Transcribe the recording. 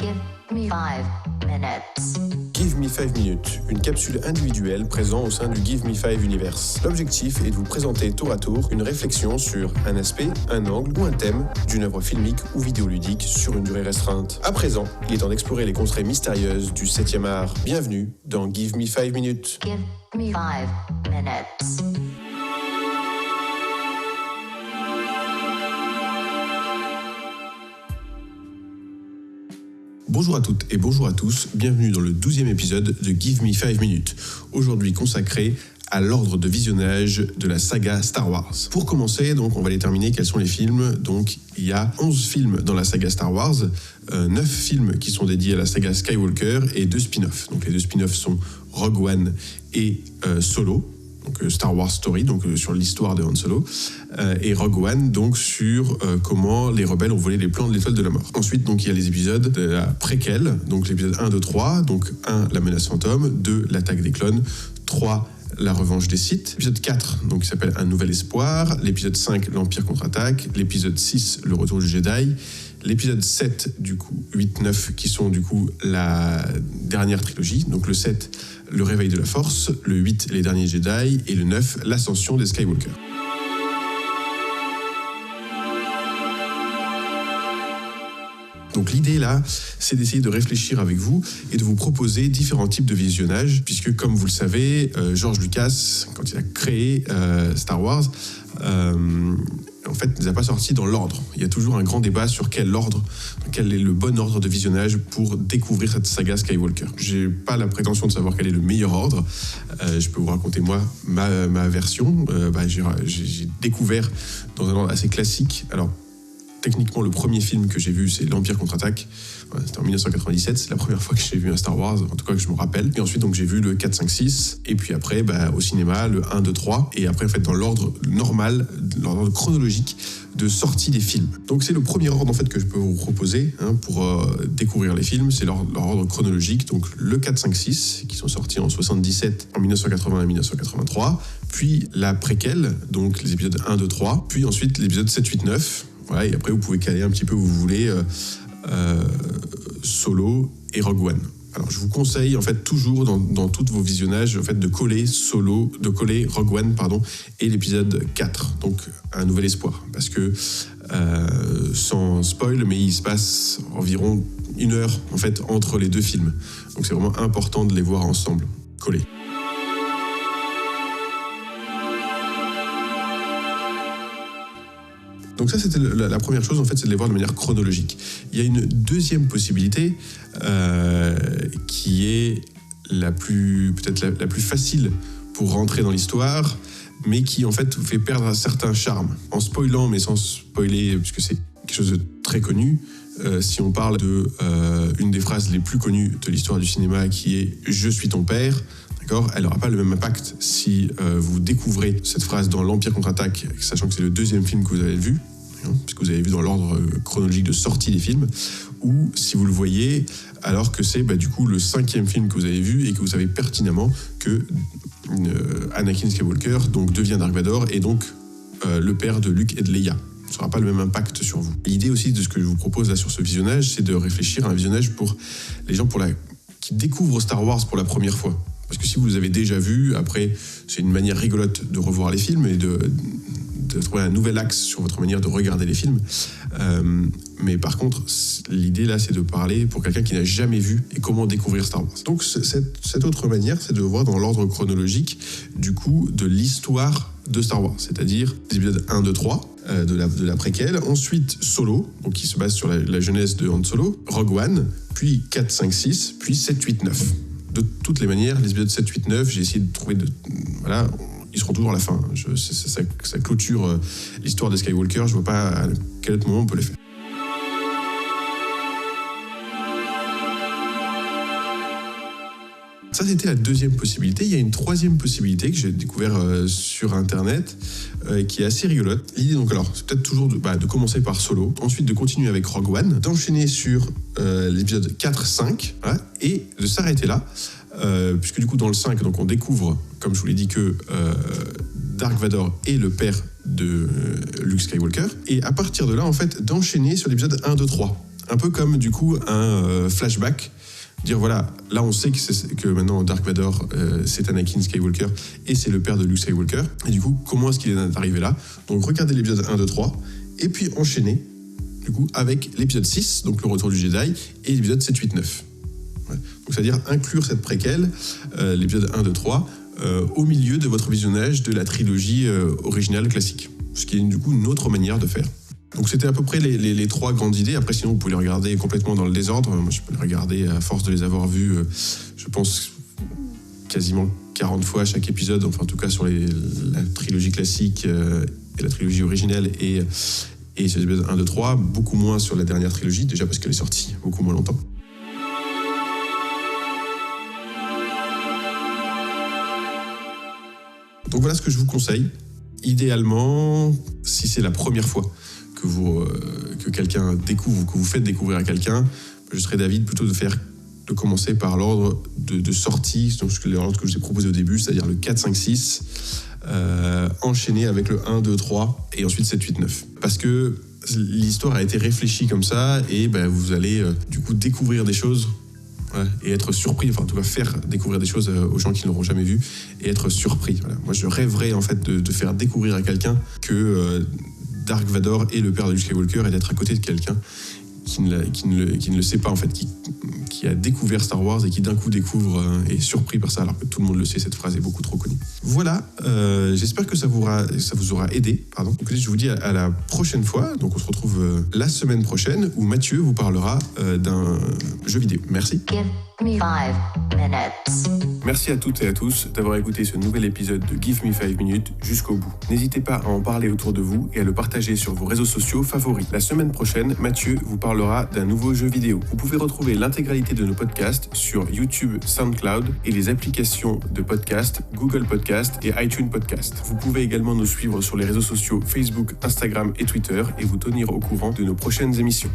Give me 5 minutes. Give Me 5 minutes, une capsule individuelle présente au sein du Give Me 5 Universe. L'objectif est de vous présenter tour à tour une réflexion sur un aspect, un angle ou un thème d'une œuvre filmique ou vidéoludique sur une durée restreinte. À présent, il est temps d'explorer les contrées mystérieuses du 7e art. Bienvenue dans Give Me 5 minutes. Give me 5 minutes. Bonjour à toutes et bonjour à tous, bienvenue dans le 12e épisode de Give Me 5 minutes, aujourd'hui consacré à l'ordre de visionnage de la saga Star Wars. Pour commencer, donc, on va déterminer quels sont les films. Donc, il y a 11 films dans la saga Star Wars, 9 films qui sont dédiés à la saga Skywalker et 2 spin-offs. Donc, les 2 spin-offs sont Rogue One et Solo. Donc Star Wars Story, donc sur l'histoire de Han Solo, et Rogue One, donc sur comment les rebelles ont volé les plans de l'étoile de la mort. Ensuite, donc il y a les épisodes de la préquelle, donc l'épisode 1, 2, 3, donc 1, la menace fantôme, 2, l'attaque des clones, 3, la revanche des Sith, l'épisode 4, donc qui s'appelle Un nouvel espoir, l'épisode 5, l'Empire contre-attaque, l'épisode 6, le retour du Jedi, l'épisode 7, du coup, 8, 9, qui sont du coup la dernière trilogie, donc le 7, le réveil de la force, le 8, les derniers Jedi, et le 9, l'ascension des Skywalker. Donc l'idée là, c'est d'essayer de réfléchir avec vous et de vous proposer différents types de visionnages, puisque comme vous le savez, George Lucas, quand il a créé Star Wars, en fait, ne les a pas sortis dans l'ordre. Il y a toujours un grand débat sur quel est le bon ordre de visionnage pour découvrir cette saga Skywalker. J'ai pas la prétention de savoir quel est le meilleur ordre. Je peux vous raconter moi ma version. J'ai découvert dans un ordre assez classique. Alors, techniquement, le premier film que j'ai vu, c'est l'Empire contre-attaque. C'était en 1997, c'est la première fois que j'ai vu un Star Wars, en tout cas que je me rappelle. Et ensuite, donc, j'ai vu le 4, 5, 6. Et puis après, au cinéma, le 1, 2, 3. Et après, en fait, dans l'ordre normal, l'ordre chronologique de sortie des films. Donc, c'est le premier ordre, en fait, que je peux vous proposer pour découvrir les films. C'est leur ordre chronologique. Donc, le 4, 5, 6, qui sont sortis en 77, en 1980 et 1983. Puis la préquelle, donc les épisodes 1, 2, 3. Puis ensuite, l'épisode 7, 8, 9. Voilà, et après, vous pouvez caler un petit peu où vous voulez Solo et Rogue One. Alors, je vous conseille, en fait, toujours dans tous vos visionnages, en fait, de coller Rogue One, et l'épisode 4, donc Un nouvel espoir. Parce que, sans spoil, mais il se passe environ 1 heure, en fait, entre les 2 films. Donc, c'est vraiment important de les voir ensemble, collés. Donc ça, c'était la première chose, en fait, c'est de les voir de manière chronologique. Il y a une deuxième possibilité qui est peut-être la plus facile pour rentrer dans l'histoire, mais qui, en fait, vous fait perdre un certain charme. En spoilant, mais sans spoiler, puisque c'est quelque chose de très connu, si on parle de une des phrases les plus connues de l'histoire du cinéma, qui est « Je suis ton père », d'accord, elle n'aura pas le même impact si vous découvrez cette phrase dans l'Empire contre-attaque, sachant que c'est le 2e film que vous avez vu, puisque vous avez vu dans l'ordre chronologique de sortie des films, ou si vous le voyez alors que c'est du coup le 5e film que vous avez vu et que vous savez pertinemment que Anakin Skywalker donc, devient Dark Vador et donc le père de Luke et de Leia. Ça n'aura pas le même impact sur vous. L'idée aussi de ce que je vous propose là sur ce visionnage, c'est de réfléchir à un visionnage pour les gens qui découvrent Star Wars pour la première fois. Parce que si vous les avez déjà vus, après, c'est une manière rigolote de revoir les films et de trouver un nouvel axe sur votre manière de regarder les films. Mais par contre, l'idée là, c'est de parler pour quelqu'un qui n'a jamais vu et comment découvrir Star Wars. Donc, cette autre manière, c'est de voir dans l'ordre chronologique, du coup, de l'histoire de Star Wars. C'est-à-dire les épisodes 1, 2, 3 de la préquelle. Ensuite, Solo, donc qui se base sur la jeunesse de Han Solo. Rogue One, puis 4, 5, 6, puis 7, 8, 9. De toutes les manières, les épisodes 7, 8, 9, j'ai essayé de trouver voilà, ils seront toujours à la fin. Ça clôture l'histoire de Skywalker. Je vois pas à quel autre moment on peut les faire. Ça, c'était la deuxième possibilité. Il y a une troisième possibilité que j'ai découvert sur Internet qui est assez rigolote. L'idée, donc, alors, c'est peut-être toujours de commencer par Solo, ensuite de continuer avec Rogue One, d'enchaîner sur l'épisode 4, 5, voilà, et de s'arrêter là, puisque du coup, dans le 5, donc, on découvre, comme je vous l'ai dit, que Dark Vador est le père de Luke Skywalker, et à partir de là, en fait, d'enchaîner sur l'épisode 1, 2, 3. Un peu comme du coup un flashback, dire voilà, là on sait que maintenant Dark Vador c'est Anakin Skywalker et c'est le père de Luke Skywalker, et du coup comment est-ce qu'il est arrivé là? Donc regardez l'épisode 1, 2, 3 et puis enchaînez du coup avec l'épisode 6, donc le retour du Jedi, et l'épisode 7, 8, 9. Ouais. Donc c'est-à-dire inclure cette préquelle, l'épisode 1, 2, 3 au milieu de votre visionnage de la trilogie originale classique, ce qui est du coup une autre manière de faire. Donc c'était à peu près les trois grandes idées. Après sinon vous pouvez les regarder complètement dans le désordre. Moi je peux les regarder à force de les avoir vus, je pense quasiment 40 fois chaque épisode, enfin en tout cas sur la trilogie classique et la trilogie originelle et sur les épisodes 1, 2, 3, beaucoup moins sur la dernière trilogie, déjà parce qu'elle est sortie beaucoup moins longtemps. Donc voilà ce que je vous conseille. Idéalement, si c'est la première fois que quelqu'un découvre ou que vous faites découvrir à quelqu'un, je serais d'avis plutôt de commencer par l'ordre de sortie, donc l'ordre que je vous ai proposé au début, c'est-à-dire le 4, 5, 6, enchaîné avec le 1, 2, 3 et ensuite 7, 8, 9. Parce que l'histoire a été réfléchie comme ça et vous allez du coup découvrir des choses. Ouais, et être surpris, enfin en tout cas faire découvrir des choses aux gens qui ne l'auront jamais vu et être surpris. Voilà. Moi je rêverais en fait de faire découvrir à quelqu'un que Dark Vador est le père de Luke Skywalker et d'être à côté de quelqu'un qui ne le sait pas en fait, qui a découvert Star Wars et qui d'un coup découvre et est surpris par ça alors que tout le monde le sait, cette phrase est beaucoup trop connue. Voilà, j'espère que ça vous aura aidé. Donc je vous dis à la prochaine fois, donc on se retrouve la semaine prochaine où Mathieu vous parlera d'un jeu vidéo. Merci. Give me 5 minutes. Merci à toutes et à tous d'avoir écouté ce nouvel épisode de Give Me 5 minutes jusqu'au bout. N'hésitez pas à en parler autour de vous et à le partager sur vos réseaux sociaux favoris. La semaine prochaine, Mathieu vous parlera d'un nouveau jeu vidéo. Vous pouvez retrouver l'intégralité de nos podcasts sur YouTube, SoundCloud et les applications de podcast Google Podcast et iTunes Podcast. Vous pouvez également nous suivre sur les réseaux sociaux Facebook, Instagram et Twitter et vous tenir au courant de nos prochaines émissions.